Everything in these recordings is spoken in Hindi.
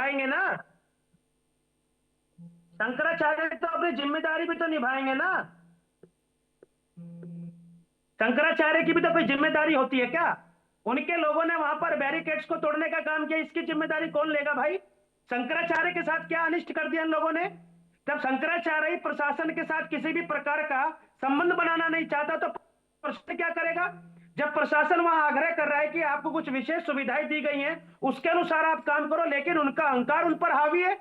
निभाएंगे ना, शंकराचार्य तो अपनी जिम्मेदारी भी तो निभाएंगे ना। शंकराचार्य की भी तो कोई जिम्मेदारी होती है क्या? उनके लोगों ने वहां पर बैरिकेड्स को तोड़ने का काम किया, इसकी जिम्मेदारी कौन लेगा भाई? शंकराचार्य के साथ क्या अनिष्ट कर दिया इन लोगों ने? जब शंकराचार्य प्रशासन के साथ किसी भी प्रकार का संबंध बनाना नहीं चाहता तो प्रशासन क्या करेगा? जब प्रशासन वहां आग्रह कर रहा है कि आपको कुछ विशेष सुविधाएं दी गई हैं, उसके अनुसार आप काम करो, लेकिन उनका अहंकार उन पर हावी है।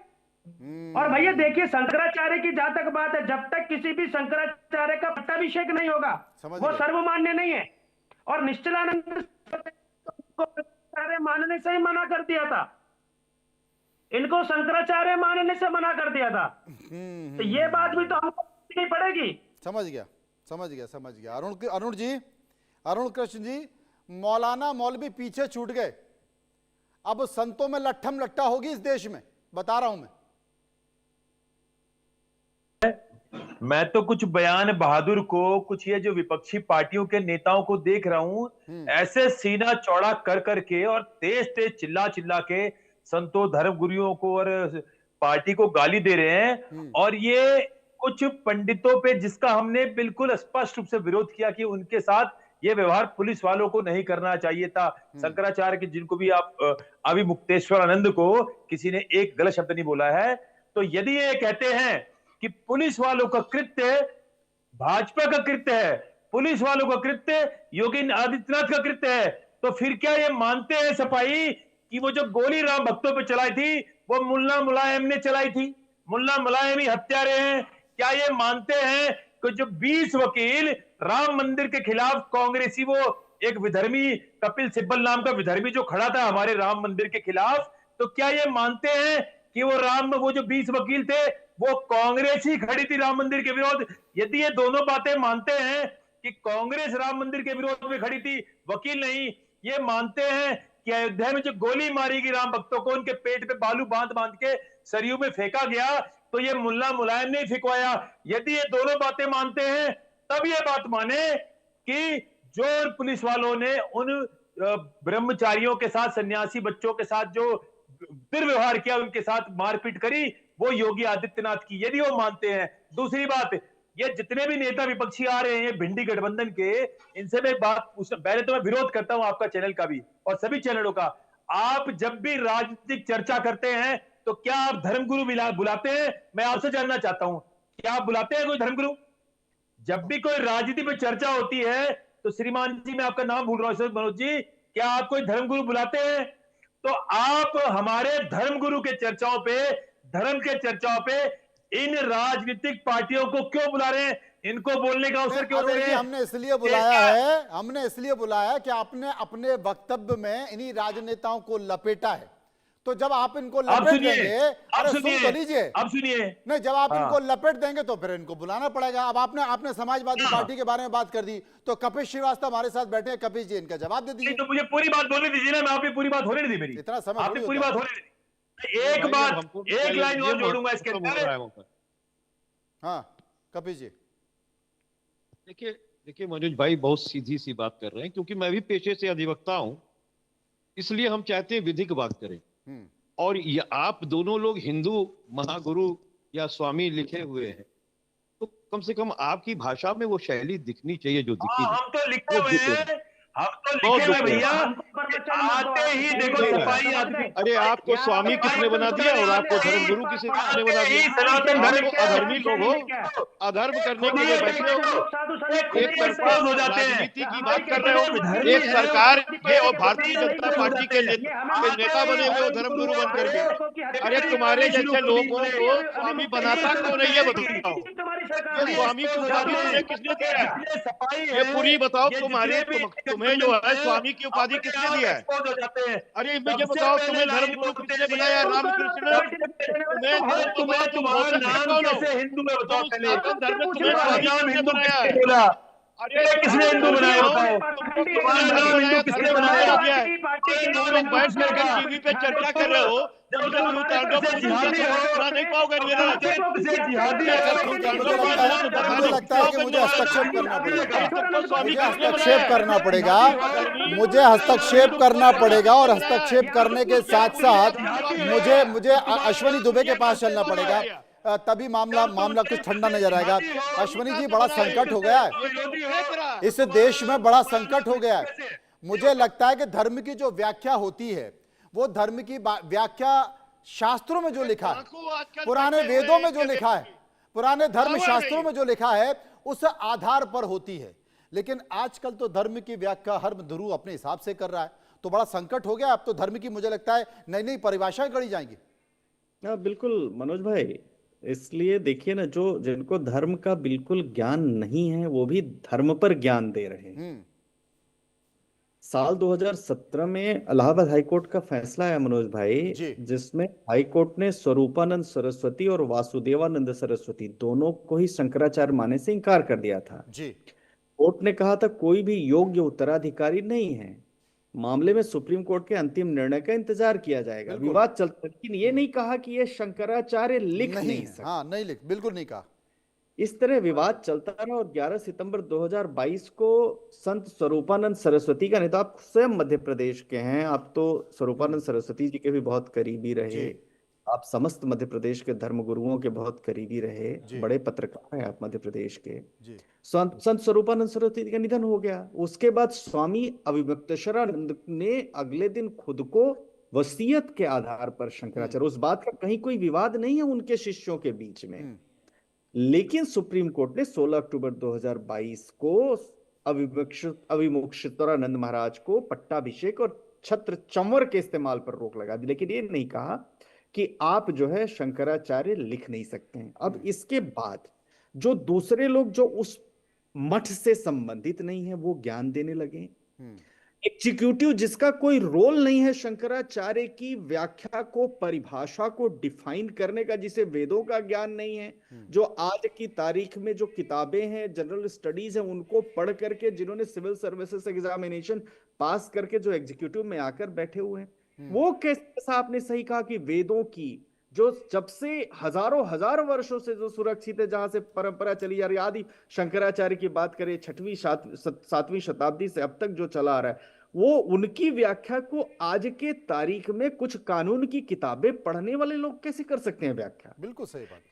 और भैया देखिए, शंकराचार्य की जहां तक बात है, जब तक किसी भी शंकराचार्य का पट्टाभिषेक नहीं होगा वो सर्वमान्य नहीं है। और निश्चलानंद को शंकराचार्य मानने से ही मना कर दिया था, इनको शंकराचार्य मानने से मना कर दिया था। तो ये बात भी तो हमको नहीं पड़ेगी। समझ गया, समझ गया, समझ गया। अरुण जी, अरुण कृष्ण जी, मौलाना मौलवी पीछे छूट गए, अब संतों में लट्ठम लट्टा होगी इस देश में, बता रहा हूं मैं तो कुछ बयान बहादुर को, कुछ ये जो विपक्षी पार्टियों के नेताओं को देख रहा हूं, ऐसे सीना चौड़ा कर करके और तेज तेज चिल्ला चिल्ला के संतों, धर्मगुरुओं को और पार्टी को गाली दे रहे हैं। और ये कुछ पंडितों पे जिसका हमने बिल्कुल स्पष्ट रूप से विरोध किया कि उनके साथ ये व्यवहार पुलिस वालों को नहीं करना चाहिए था। शंकराचार्य के, जिनको भी आप अभी मुक्तेश्वर आनंद को किसी ने एक गलत शब्द नहीं बोला है, तो यदि ये कहते हैं कि पुलिस वालों का कृत्य भाजपा का कृत्य है, पुलिस वालों का कृत्य योगी आदित्यनाथ का कृत्य है, तो फिर क्या ये मानते हैं सपाई कि वो जो गोली राम भक्तों पे चलाई थी वो मुल्ला मुलायम ने चलाई थी? मुल्ला मुलायम ही हत्यारे हैं। क्या ये मानते हैं कि जो 20 वकील राम मंदिर के खिलाफ कांग्रेसी, वो एक विधर्मी कपिल सिब्बल नाम का विधर्मी जो खड़ा था हमारे राम मंदिर के खिलाफ, तो क्या ये मानते हैं कि वो जो 20 वकील थे वो कांग्रेस ही खड़ी थी राम मंदिर के विरोध? यदि ये दोनों बातें मानते हैं कि कांग्रेस राम मंदिर के विरोध में खड़ी थी, वकील नहीं, ये मानते हैं कि अयोध्या में जो गोली मारी गई राम भक्तों को, उनके पेट पे बालू बांध बांध के सरयू में फेंका गया, तो ये मुल्ला मुलायम ने फेंकवाया, यदि ये दोनों बातें मानते हैं तब ये बात माने कि जो पुलिस वालों ने उन ब्रह्मचारियों के साथ, सन्यासी बच्चों के साथ जो दुर्व्यवहार किया, उनके साथ मारपीट करी, वो योगी आदित्यनाथ की, यदि वो मानते हैं। दूसरी बात, ये जितने भी नेता विपक्षी आ रहे हैं भिंडी गठबंधन के, इनसे मैं एक बात पूछना, पहले तो मैं विरोध करता हूं आपका चैनल का भी और सभी चैनलों का। आप जब भी राजनीतिक चर्चा करते हैं तो क्या आप धर्मगुरु बुलाते हैं? मैं आपसे जानना चाहता हूं, क्या आप बुलाते हैं कोई धर्मगुरु? जब भी कोई राजनीति पे चर्चा होती है तो श्रीमान जी, मैं आपका नाम भूल रहा हूं मनोज जी, क्या आप कोई धर्मगुरु बुलाते हैं? तो आप हमारे धर्मगुरु के चर्चाओं पे, धर्म के चर्चाओं पे इन राजनीतिक पार्टियों को क्यों बुला रहे हैं? इनको बोलने का अवसर क्यों दे रहे हैं? हमने इसलिए बुलाया है, हमने इसलिए बुलाया है कि आपने अपने वक्तव्य में इन्हीं राजनेताओं को लपेटा है। तो जब आप इनको लपेट देंगे, अरे सुन तो लीजिए, अब सुनिए, नहीं, जब आप इनको लपेट देंगे तो फिर इनको बुलाना पड़ेगा। अब आपने समाजवादी पार्टी के बारे में बात कर दी, तो कपिल श्रीवास्तव हमारे साथ बैठे हैं, कपिल जी इनका जवाब दे दीजिए। तो मुझे पूरी बात बोलने दीजिए ना, मैं आपकी पूरी बात होने नहीं दी मेरी, इतना समय आपने पूरी बात होने नहीं दी। एक बात, एक लाइन और जोड़ूंगा इसके अंदर। हाँ कपिल जी, देखिए मनोज भाई बहुत सीधी सी बात कर रहे हैं, क्योंकि मैं भी पेशे से अधिवक्ता हूं, इसलिए हम चाहते हैं विधिक बात करें। और ये आप दोनों लोग हिंदू महागुरु या स्वामी लिखे हुए हैं, तो कम से कम आपकी भाषा में वो शैली दिखनी चाहिए जो दिखी। हम तो लिखे हुए हैं, हम तो लिखे हुए भैया, आते ही देखो सफाई आदमी। अरे आपको स्वामी किसने बना दिया और आपको धर्मगुरु किसने बना दिया? सनातन धर्म आपको अधर्मी लोग हो, अधर्म करने के लिए बैठे हो, एक तरफा राजनीति की बात कर रहे हो, एक सरकार के और भारतीय जनता पार्टी के नेता बने हुए हो धर्मगुरु बन करके। अरे तुम्हारे जैसे लोगों को स्वामी बनाता कौन है ये बताओ? ये स्वामी की उपाधि तुझे किसने दिया है? ये पूरी बताओ, तुम्हें जो है स्वामी की उपाधि किसने दिया है? अरे मुझे बताओ, तुम्हें धर्मगुरु किसने बनाया? रामकृष्ण तुम्हारा नाम कैसे हिंदू में बताओ? धर्म में तुम्हें स्वामी किसने बनाया है? अरे किसने हिंदू बनाया बताओ? तुम्हारा धर्म हिंदू किसने बनाया? तुम बैठ करके टीवी पे चर्चा कर रहे हो, गुरु तांडव को सुना नहीं पाओगे मेरा। मुझे लगता है कि मुझे हस्तक्षेप करना पड़ेगा। मुझे हस्तक्षेप करना पड़ेगा और हस्तक्षेप करने के साथ साथ मुझे अश्वनी दुबे के पास चलना पड़ेगा, तभी मामला कुछ ठंडा नजर आएगा। अश्वनी जी, बड़ा संकट हो गया है इस देश में, बड़ा संकट हो गया है। मुझे लगता है कि धर्म की जो व्याख्या होती है, वो धर्म की व्याख्या शास्त्रों में जो लिखा है, पुराने वेदों में जो लिखा है, पुराने धर्म शास्त्रों में जो लिखा है, उस आधार पर होती है। लेकिन आजकल तो धर्म की व्याख्या हर गुरु अपने हिसाब से कर रहा है, तो बड़ा संकट हो गया। अब तो धर्म की मुझे लगता है नई नई परिभाषाएं गढ़ी जाएंगी। बिल्कुल मनोज भाई, इसलिए देखिए ना, जो जिनको धर्म का बिल्कुल ज्ञान नहीं है वो भी धर्म पर ज्ञान दे रहे हैं। साल 2017 में इलाहाबाद हाईकोर्ट का फैसला है मनोज भाई, जिसमें हाईकोर्ट ने स्वरूपानंद सरस्वती और वासुदेवानंद सरस्वती दोनों को ही शंकराचार्य मानने से इनकार कर दिया था। कोर्ट ने कहा था कोई भी योग्य उत्तराधिकारी नहीं है, मामले में सुप्रीम कोर्ट के अंतिम निर्णय का इंतजार किया जाएगा। विवाद चलता, लेकिन ये नहीं कहा कि ये शंकराचार्य लिख नहीं सकते। हाँ, नहीं लिख, बिल्कुल नहीं कहा। इस तरह विवाद चलता रहा और 11 सितंबर 2022 को संत स्वरूपानंद सरस्वती का, नहीं तो आप स्वयं मध्य प्रदेश के हैं, आप तो स्वरूपानंद सरस्वती जी के भी बहुत करीबी रहे, आप समस्त मध्य प्रदेश के धर्म गुरुओं के बहुत करीबी रहे, बड़े पत्रकार हैं आप मध्य प्रदेश के। संत स्वरूपानंद सरस्वती का निधन हो गया। उसके बाद स्वामी अविमुक्तेश्वरानंद ने अगले दिन खुद को वसीयत के आधार पर शंकराचार्य, उस बात का कहीं कोई विवाद नहीं है उनके शिष्यों के बीच में, लेकिन सुप्रीम कोर्ट ने 16 अक्टूबर 2022 को अविमुक्तेश्वरानंद महाराज को पट्टाभिषेक और छत्र चंवर के इस्तेमाल पर रोक लगा दी, लेकिन ये नहीं कहा कि आप जो है शंकराचार्य लिख नहीं सकते हैं। अब इसके बाद जो दूसरे लोग जो उस मठ से संबंधित नहीं है वो ज्ञान देने लगे। एग्जीक्यूटिव जिसका कोई रोल नहीं है शंकराचार्य की व्याख्या को, परिभाषा को डिफाइन करने का, जिसे वेदों का ज्ञान नहीं है, जो आज की तारीख में जो किताबें हैं, जनरल स्टडीज हैं, उनको पढ़ करके जिन्होंने सिविल सर्विसेज एग्जामिनेशन पास करके जो एग्जीक्यूटिव में आकर बैठे हुए हैं, वो कैसे आपने सही कहा कि वेदों की जो जब से हजार वर्षों से जो सुरक्षित है, जहां से परंपरा चली जा रही, आदि शंकराचार्य की बात करें 6वीं 7वीं शताब्दी से अब तक जो चला आ रहा है, वो उनकी व्याख्या को आज के तारीख में कुछ कानून की किताबें पढ़ने वाले लोग कैसे कर सकते हैं व्याख्या? बिल्कुल सही बात।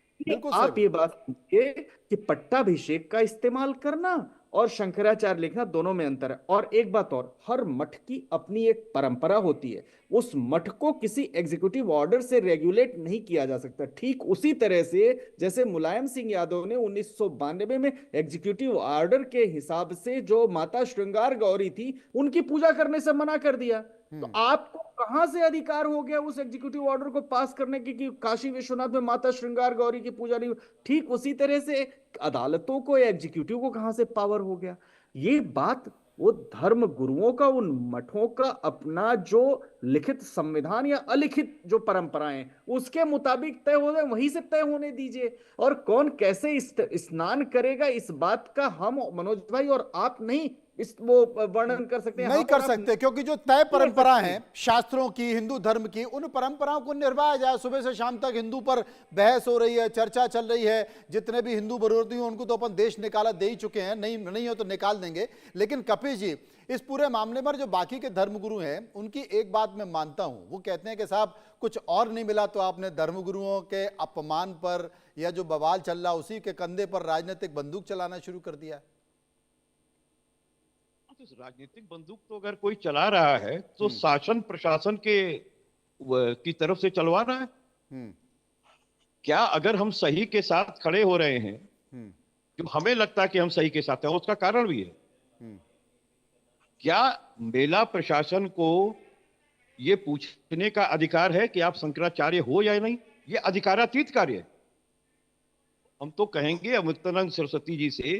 आप ये बात समझिए कि पट्टाभिषेक का इस्तेमाल करना और शंकराचार्य लिखना दोनों में अंतर है। और एक बात और, हर मठ की अपनी एक परंपरा होती है, उस मठ को किसी एग्जीक्यूटिव ऑर्डर से रेगुलेट नहीं किया जा सकता। ठीक उसी तरह से जैसे मुलायम सिंह यादव ने 1992 में एग्जीक्यूटिव ऑर्डर के हिसाब से जो माता श्रृंगार गौरी थी उनकी पूजा करने से मना कर दिया, तो आपको कहां से अधिकार हो गया उस एग्जीक्यूटिव ऑर्डर को पास करने की कि काशी विश्वनाथ में माता श्रृंगार गौरी की पूजा नहीं? ठीक उसी तरह से अदालतों को या एग्जीक्यूटिव को कहां से पावर हो गया? ये बात वो धर्म गुरुओं का, उन मठों का अपना जो लिखित संविधान या अलिखित जो परंपराएं उसके मुताबिक तय हो जाए, वहीं से तय होने दीजिए। और कौन कैसे स्नान करेगा इस बात का हम मनोज भाई और आप नहीं इस वो वर्णन कर सकते हैं, नहीं कर सकते, क्योंकि जो तय परंपरा है शास्त्रों की, हिंदू धर्म की, उन परंपराओं को निभाया जाए। सुबह से शाम तक हिंदू पर बहस हो रही है, चर्चा चल रही है, जितने भी हिंदू विरोधी हैं उनको तो अपन देश निकाला दे ही चुके हैं, नहीं हो तो निकाल देंगे। लेकिन कपिल जी, इस पूरे मामले पर जो बाकी के धर्मगुरु हैं उनकी एक बात मैं मानता हूं, वो कहते हैं कि साहब कुछ और नहीं मिला तो आपने धर्मगुरुओं के अपमान पर या जो बवाल चल रहा उसी के कंधे पर राजनीतिक बंदूक चलाना शुरू कर दिया। राजनीतिक बंदूक तो अगर कोई चला रहा है तो शासन प्रशासन की तरफ से चलवा रहा है। क्या अगर हम सही के साथ खड़े हो रहे हैं, जो हमें लगता है कि हम सही के साथ हैं, उसका कारण भी है, क्या मेला प्रशासन को यह पूछने का अधिकार है कि आप शंकराचार्य हो या नहीं? यह अधिकारातीत कार्य है। हम तो कहेंगे अमृतानंद सरस्वती जी से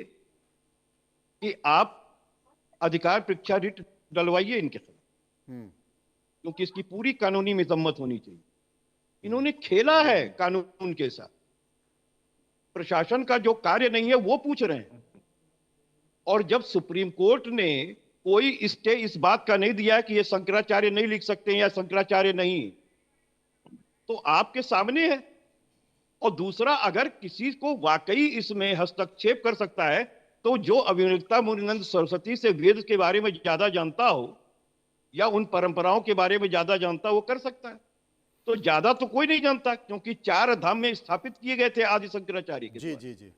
कि आप अधिकार परीक्षा रिट डलवाइए इनके साथ, क्योंकि इसकी पूरी कानूनी मजम्मत होनी चाहिए। इन्होंने खेला है कानून के साथ, प्रशासन का जो कार्य नहीं है वो पूछ रहे हैं। और जब सुप्रीम कोर्ट ने कोई स्टे इस बात का नहीं दिया कि ये शंकराचार्य नहीं लिख सकते या शंकराचार्य नहीं, तो आपके सामने है। और दूसरा, अगर किसी को वाकई इसमें हस्तक्षेप कर सकता है तो जो अभिनवता मुनिनंद सरस्वती से वेद के बारे में ज्यादा जानता हो या उन परंपराओं के बारे में ज्यादा जानता हो, वो कर सकता है। तो ज्यादा तो कोई नहीं जानता, क्योंकि 4 धाम में स्थापित किए गए थे आदि शंकराचार्य के जी द्वारा। जी जी।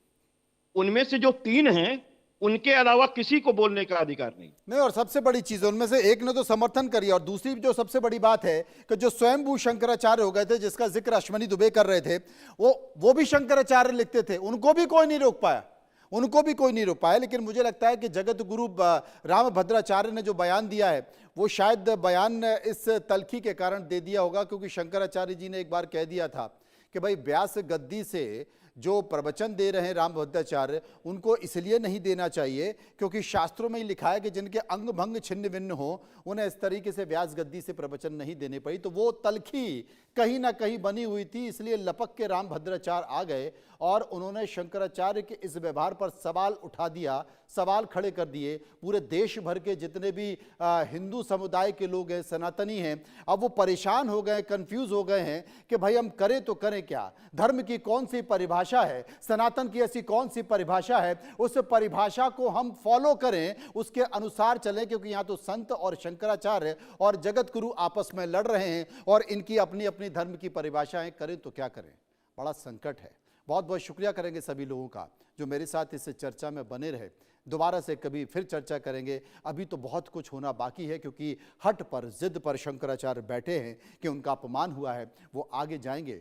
उनमें से जो 3 हैं उनके अलावा किसी को बोलने का अधिकार नहीं। और सबसे बड़ी चीज उनमें से एक ने तो समर्थन करी, और दूसरी जो सबसे बड़ी बात है कि जो स्वयंभू शंकराचार्य हो गए थे, जिसका जिक्र अश्वनी दुबे कर रहे थे, वो भी शंकराचार्य लिखते थे, उनको भी कोई नहीं रोक पाया, उनको भी कोई नहीं रोक पाया। लेकिन मुझे लगता है कि जगत गुरु रामभद्राचार्य ने जो बयान दिया है, वो शायद बयान इस तलखी के कारण दे दिया होगा, क्योंकि शंकराचार्य जी ने एक बार कह दिया था कि भाई व्यास गद्दी से जो प्रवचन दे रहे हैं रामभद्राचार्य, उनको इसलिए नहीं देना चाहिए क्योंकि शास्त्रों में ही लिखा है कि जिनके अंग भंग छिन्न भिन्न हो उन्हें इस तरीके से व्यास गद्दी से प्रवचन नहीं देने पड़ी। तो वो तलखी कहीं ना कहीं बनी हुई थी, इसलिए लपक के रामभद्राचार्य आ गए और उन्होंने शंकराचार्य के इस व्यवहार पर सवाल उठा दिया, सवाल खड़े कर दिए। पूरे देश भर के जितने भी हिंदू समुदाय के लोग हैं, सनातनी हैं, अब वो परेशान हो गए, कंफ्यूज हो गए हैं कि भाई हम करें तो करें क्या, धर्म की कौन सी परिभाषा है, सनातन की ऐसी कौन सी परिभाषा है, उस परिभाषा को हम फॉलो करें, उसके अनुसार चलें, क्योंकि यहाँ तो संत और शंकराचार्य और जगत गुरु आपस में लड़ रहे हैं और इनकी अपनी अपनी धर्म की परिभाषाएं, करें तो क्या करें, बड़ा संकट है। बहुत बहुत शुक्रिया करेंगे सभी लोगों का जो मेरे साथ इस चर्चा में बने रहे। दोबारा से कभी फिर चर्चा करेंगे। अभी तो बहुत कुछ होना बाकी है, क्योंकि हट पर, जिद पर शंकराचार्य बैठे हैं कि उनका अपमान हुआ है, वो आगे जाएंगे।